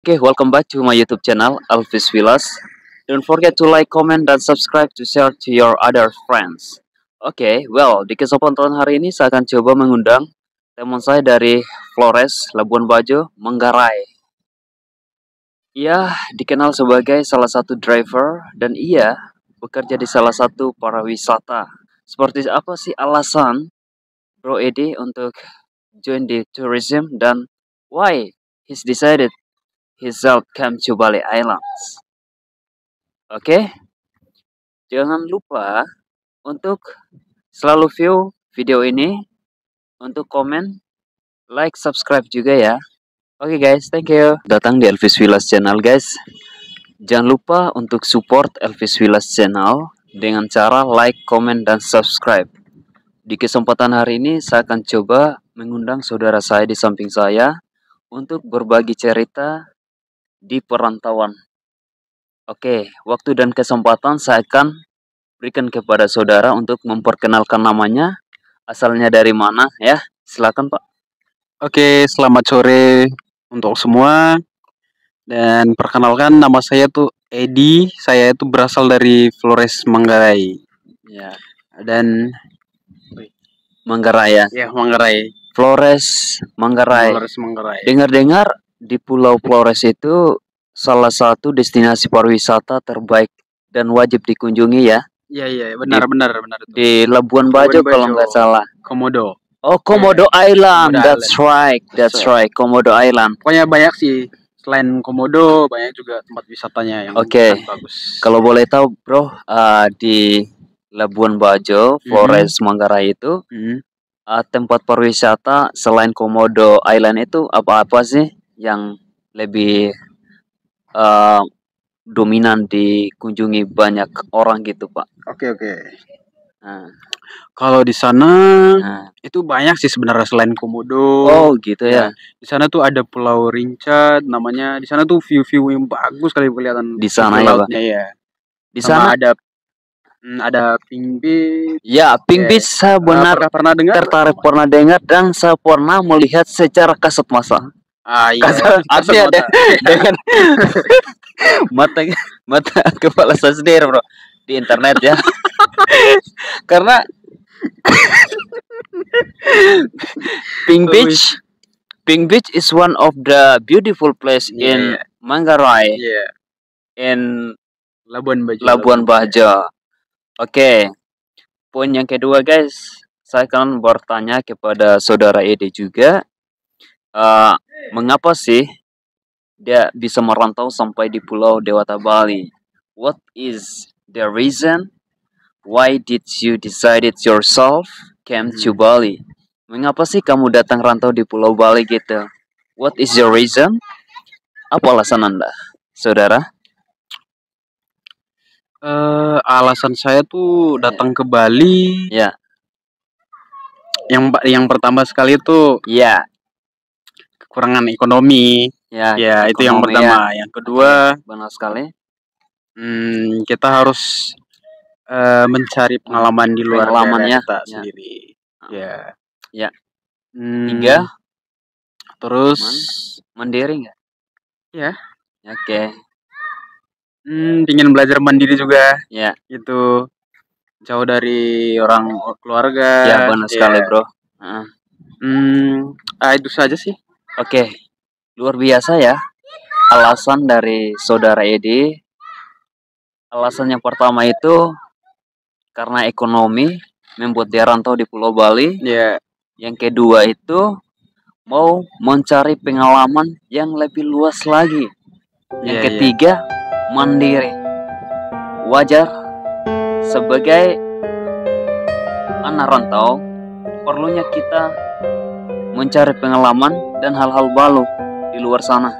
Okay, welcome back to my YouTube channel, Elvis Villas. Don't forget to like, comment, dan subscribe to share to your other friends. Oke, di kesempatan hari ini saya akan coba mengundang teman saya dari Flores, Labuan Bajo, Manggarai. Ia dikenal sebagai salah satu driver dan ia bekerja di salah satu para wisata. Seperti apa sih alasan Bro Edi untuk join the tourism dan why he's decided himself come to Bali Islands? Oke, jangan lupa untuk selalu view video ini, untuk komen, like, subscribe juga ya. Oke guys, thank you. Datang di Elvis Villas Channel guys. Jangan lupa untuk support Elvis Villas Channel dengan cara like, komen, dan subscribe. Di kesempatan hari ini saya akan coba mengundang saudara saya di samping saya untuk berbagi cerita di perantauan. Oke, waktu dan kesempatan saya akan berikan kepada saudara untuk memperkenalkan namanya, asalnya dari mana ya. Silakan Pak. Oke, selamat sore untuk semua. Dan perkenalkan, nama saya tuh Edi. Saya itu berasal dari Flores, Manggarai. Ya, Dan Manggarai ya. ya, Manggarai. Flores, Manggarai. Flores, Manggarai. Dengar-dengar di Pulau Flores itu salah satu destinasi pariwisata terbaik dan wajib dikunjungi ya. Iya, benar. Itu. Di Labuan Bajo kalau nggak salah. Komodo. Oh, Komodo Island. Komodo That's right. Komodo Island. Pokoknya banyak sih. Selain Komodo, banyak juga tempat wisatanya yang bagus. Kalau boleh tahu, Bro, di Labuan Bajo, Flores, Manggarai itu tempat pariwisata selain Komodo Island itu apa-apa sih yang lebih dominan dikunjungi banyak orang gitu, Pak? Oke. Nah, Kalau di sana itu banyak sih sebenarnya selain Komodo. oh gitu ya. Di sana tuh ada Pulau Rincat namanya. Di sana tuh view yang bagus kali kelihatan Di sana ya, Pak. Ya. Di Sama sana ada Pink Beach. ya, Pink Beach saya benar pernah dengar? tertarik, pernah dengar, dan saya pernah melihat secara kasat mata. Iya. Artinya dengan mata kepala saya sendiri, Bro, di internet ya. Karena Pink Beach is one of the beautiful place in Manggarai, in Labuan Bajo. Oke. Poin yang kedua guys, saya akan bertanya kepada saudara Ede juga, mengapa sih dia bisa merantau sampai di Pulau Dewata Bali? What is the reason? Why did you decided yourself came to Bali? Mengapa sih kamu datang rantau di Pulau Bali gitu? What is your reason? Apa alasan Anda, saudara? Alasan saya tuh datang ke Bali. Ya. Yang pertama sekali itu kekurangan ekonomi. Ya, itu yang pertama. Yang kedua, benar sekali. Kita harus mencari pengalaman di luar daerah kita sendiri. Ya. Tiga. Terus mandiri nggak? Ya. Oke. Ingin belajar mandiri juga. Ya. Itu jauh dari orang keluarga. Ya, benar sekali, Bro. Itu saja sih. Oke. Luar biasa ya. Alasan dari saudara Edi. Alasan yang pertama itu karena ekonomi membuat dia rantau di Pulau Bali. Yang kedua itu mau mencari pengalaman yang lebih luas lagi. Yang ketiga mandiri. Wajar sebagai anak rantau, perlunya kita mencari pengalaman dan hal-hal baru di luar sana.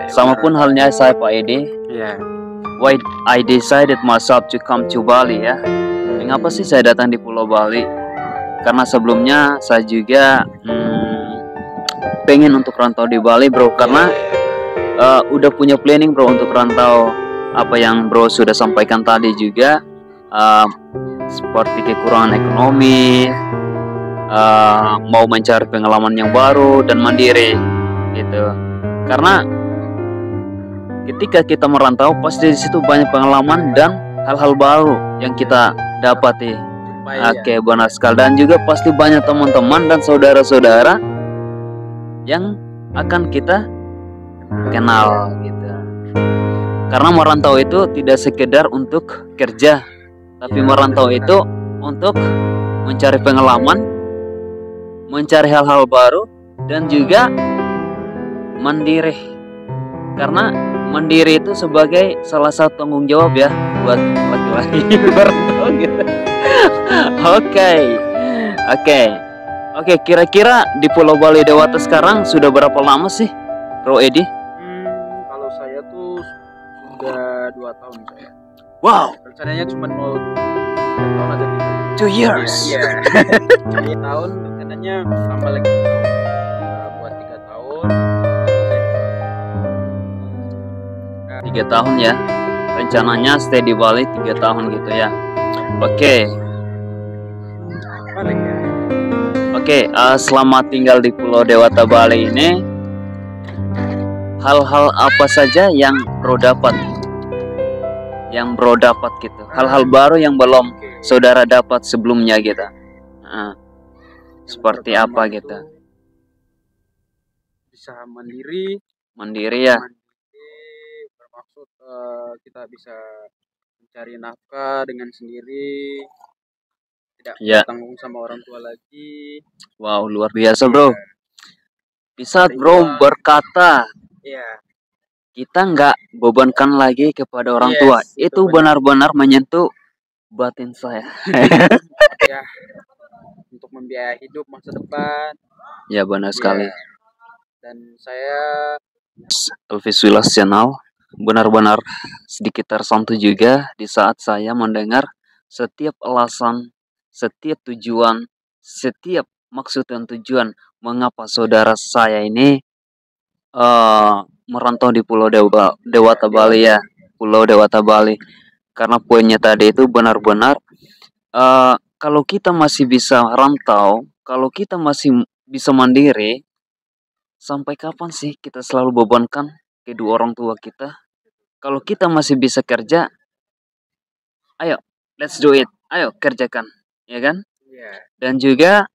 Sama pun halnya saya, Pak Edi. Why I decided myself to come to Bali ya. Mengapa sih saya datang di Pulau Bali? Karena sebelumnya saya juga pengen untuk rantau di Bali, Bro. Karena udah punya planning, Bro, untuk rantau. Apa yang Bro sudah sampaikan tadi juga, seperti kekurangan ekonomi, mau mencari pengalaman yang baru dan mandiri gitu. Karena ketika kita merantau pasti di situ banyak pengalaman dan hal-hal baru yang kita dapati. Oke, benar sekali. Dan juga pasti banyak teman-teman dan saudara-saudara yang akan kita kenal gitu. Karena merantau itu tidak sekedar untuk kerja, tapi merantau itu untuk mencari pengalaman, mencari hal-hal baru, dan juga mandiri. Karena mandiri itu sebagai salah satu tanggung jawab ya buat laki-laki merantau gitu. Oke, kira-kira di Pulau Bali Dewata sekarang sudah berapa lama sih, Bro Edi? Kalau saya tuh sudah 2 tahun saya. Wow, Rencananya cuma mau 2 tahun aja gitu. 2 years. Iya. 2 tahun rencananya tambah lagi buat 3 tahun. 3 tahun ya. Rencananya stay di Bali 3 tahun gitu ya. Oke, Paling ya. Selama tinggal di Pulau Dewata Bali ini, hal-hal apa saja yang bro dapat? Yang bro dapat gitu. Hal-hal baru yang belum saudara dapat sebelumnya gitu. Seperti apa gitu? Bisa mandiri. Mandiri ya. Mandiri bermaksud kita bisa mencari nafkah dengan sendiri. Tidak bertanggung sama orang tua lagi. Wow, luar biasa bro. Bisa bro berkata, kita nggak bebankan lagi kepada orang tua. Itu benar-benar menyentuh batin saya. Ya, untuk membiayai hidup masa depan. Ya benar sekali. Dan saya Elvis Wilas Channel benar-benar sedikit tersentuh juga di saat saya mendengar setiap alasan, setiap tujuan, setiap maksud dan tujuan mengapa saudara saya ini merantau di Pulau Dewata Bali ya, Pulau Dewata Bali. Karena poinnya tadi itu benar-benar kalau kita masih bisa rantau, kalau kita masih bisa mandiri, sampai kapan sih kita selalu bebankan kedua orang tua kita? Kalau kita masih bisa kerja, ayo let's do it, ayo kerjakan, ya kan? Dan juga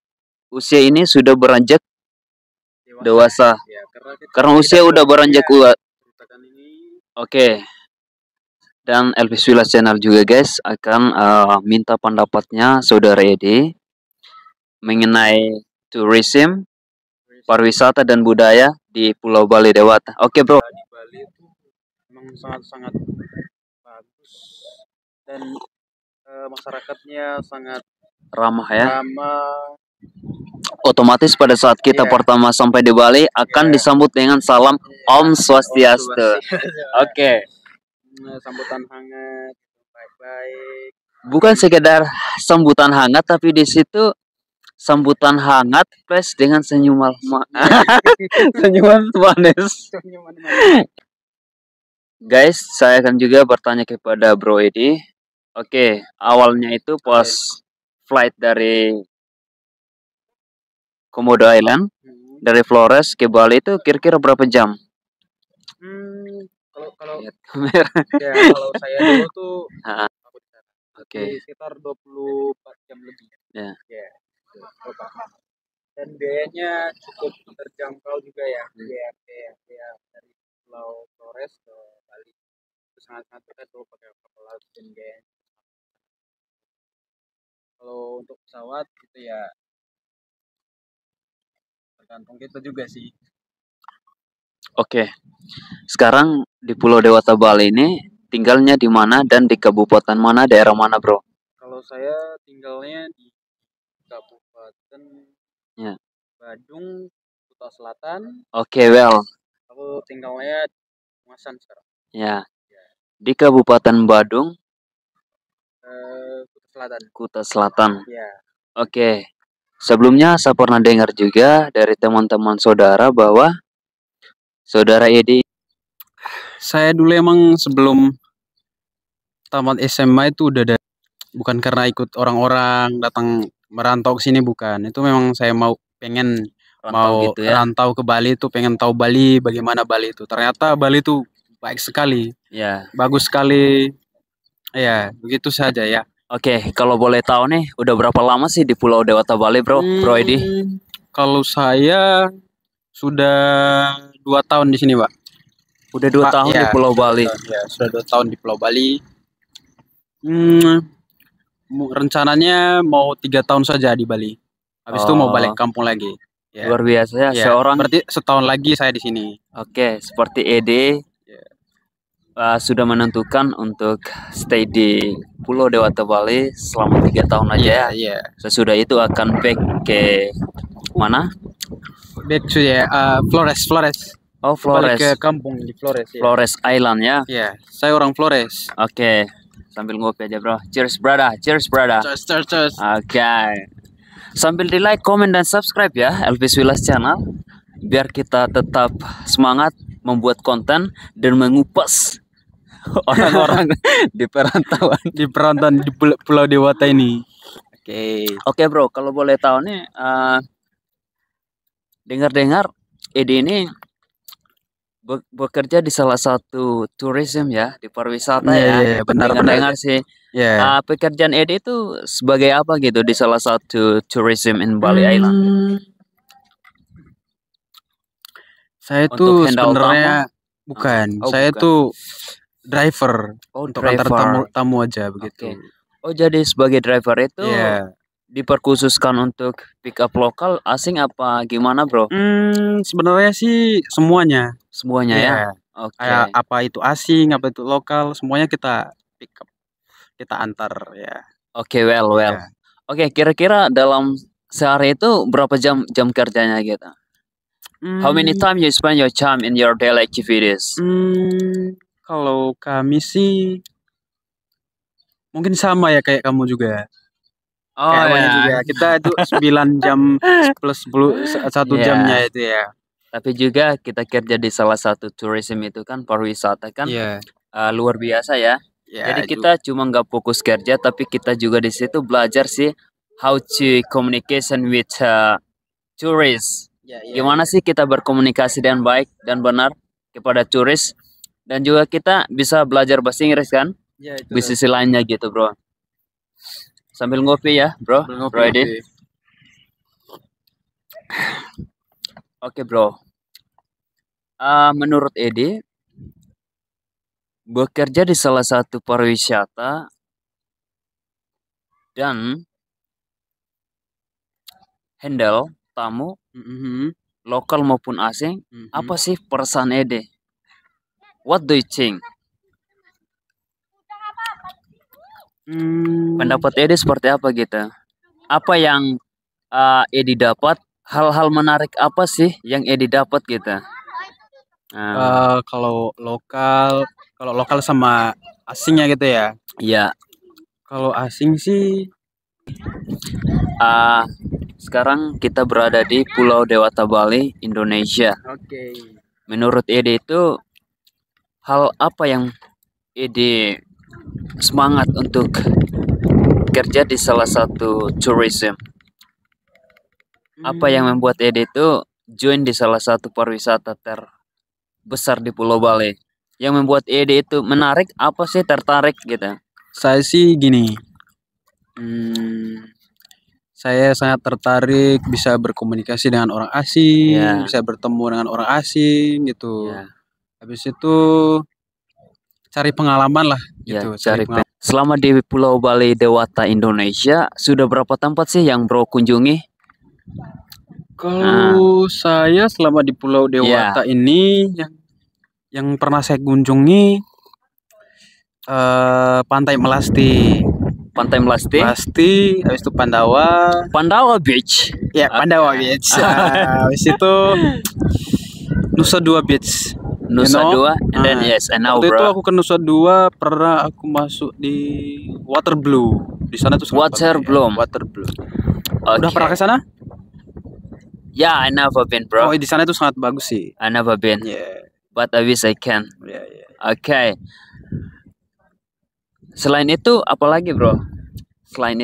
usia ini sudah beranjak dewasa. Karena usia udah beranjak kuat. Dan Elvis Wilas Channel juga guys akan minta pendapatnya saudara Edi mengenai tourism, pariwisata dan budaya di Pulau Bali Dewata. Oke bro. Di Bali itu memang sangat-sangat bagus dan masyarakatnya sangat ramah ya. Ramah. Otomatis pada saat kita pertama sampai di Bali akan disambut dengan salam Om Swastiastu. Sambutan hangat, baik-baik. Bukan sekedar sambutan hangat, tapi di situ sambutan hangat plus dengan senyuman senyuman manis. Guys, saya akan juga bertanya kepada Bro Edi. Awalnya itu pas flight dari Komodo Island dari Flores ke Bali itu kira-kira berapa jam? Kalau kalau saya dulu tuh sekitar 24 jam lebih. Dan biayanya cukup terjangkau juga ya. Biaya dari Pulau Flores ke Bali itu sangat-sangat dekat tuh pakai kapal laut dan biaya. Kalau untuk pesawat itu ya tergantung kita juga sih. Sekarang di Pulau Dewata Bali ini tinggalnya di mana dan di kabupaten mana, daerah mana bro? Kalau saya tinggalnya di Kabupaten Badung, Kuta Selatan. Aku tinggalnya di Masan sekarang. Di Kabupaten Badung, Kuta Selatan. Sebelumnya saya pernah dengar juga dari teman-teman saudara bahwa saudara Edi, saya dulu emang sebelum tamat SMA itu udah bukan karena ikut orang-orang datang merantau ke sini, bukan. Itu memang saya rantau ke Bali itu, pengen tahu Bali, bagaimana Bali itu. Ternyata Bali itu baik sekali, Ya. bagus sekali. Ya, begitu saja ya. Oke, kalau boleh tahu nih, udah berapa lama sih di Pulau Dewata Bali, Bro Edi? Kalau saya sudah 2 tahun di sini, Pak. Udah 2 tahun di Ya, Pulau sudah 2 Bali. tahun, ya, sudah 2 tahun di Pulau Bali. Rencananya mau 3 tahun saja di Bali. Habis itu mau balik kampung lagi. Ya. Luar biasa ya, Ya, seorang. berarti setahun lagi saya di sini. Oke, seperti Ede sudah menentukan untuk stay di Pulau Dewata Bali selama 3 tahun aja ya. Iya. Sesudah itu akan back ke mana? Back to Flores. Oh, Balik Flores. ke kampung di Flores. Ya. Flores Island ya. Iya, saya orang Flores. Oke, sambil ngopi aja bro. Cheers brother. Cheers brother. Cheers. Oke. Sambil di like, comment, dan subscribe ya Elvis Willas Channel, biar kita tetap semangat membuat konten dan mengupas orang-orang di perantauan di Pulau Dewata ini. Oke bro, kalau boleh tahu nih, dengar-dengar Edi ini bekerja di salah satu tourism ya, di pariwisata ya. Benar. Dengar sih. Pekerjaan Edi itu sebagai apa gitu di salah satu tourism in Bali Island? Saya tuh sebenarnya saya tuh driver untuk antar tamu aja begitu. Oh, jadi sebagai driver itu diperkhususkan untuk pick up lokal, asing apa gimana bro? Sebenarnya sih semuanya ya. Kayak apa itu asing, apa itu lokal, semuanya kita pick up, kita antar ya. Oke, well. Oke, kira-kira dalam sehari itu berapa jam kerjanya gitu? How many time you spend your time in your daily activities? Kalau kami sih mungkin sama ya kayak kamu juga. Juga. Kita itu 9 jam plus 1 jamnya itu ya. Tapi juga kita kerja di salah satu tourism itu kan pariwisata kan, luar biasa ya. Jadi kita cuma nggak fokus kerja, tapi kita juga di situ belajar sih how to communication with tourists. Gimana sih kita berkomunikasi dengan baik dan benar kepada turis, dan juga kita bisa belajar bahasa Inggris kan di sisi lainnya gitu bro. Sambil ngopi ya bro Edi. Oke bro, menurut Edi bekerja di salah satu pariwisata dan handle tamu lokal maupun asing, apa sih perasaan Ede? What do you think? Pendapat Edi seperti apa gitu? Apa yang Edi dapat? Hal-hal menarik apa sih yang Edi dapat gitu? Kalau lokal sama asingnya gitu ya? Iya. Kalau asing sih, sekarang kita berada di Pulau Dewata Bali, Indonesia. Menurut Edi itu hal apa yang Edi semangat untuk kerja di salah satu tourism? Apa yang membuat Edi itu join di salah satu pariwisata terbesar di Pulau Bali? Yang membuat Edi itu menarik, apa sih tertarik gitu? Saya sih gini, saya sangat tertarik bisa berkomunikasi dengan orang asing, bisa bertemu dengan orang asing gitu. Habis itu cari pengalaman lah gitu. Selama di Pulau Bali Dewata Indonesia, sudah berapa tempat sih yang bro kunjungi? Kalau saya selama di Pulau Dewata ini yang pernah saya kunjungi Pantai Melasti. Habis itu Pandawa Beach. Ya, Pandawa Beach. Habis itu Nusa Dua Beach. Nusa Dua, and then I know bro. Waktu itu aku ke Nusa Dua, pernah aku masuk di Water Blue. Di sana tuh Water Blue. Udah pernah ke sana? I never been bro. Oh, di sana itu sangat bagus sih. I never been. But I wish I can. Oke. Selain itu apa lagi bro? Selain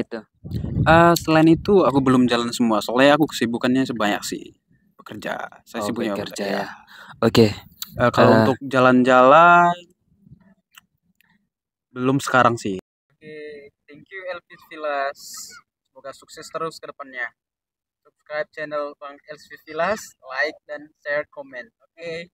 itu aku belum jalan semua. Soalnya aku kesibukannya sebanyak sih bekerja. Saya sibuknya bekerja ya. Oke. Kalau Eh, untuk jalan-jalan belum sekarang sih. Oke, thank you Elvis Vilas. Semoga sukses terus ke depannya. Subscribe channel Bang Elvis Vilas, like dan share komen. Oke.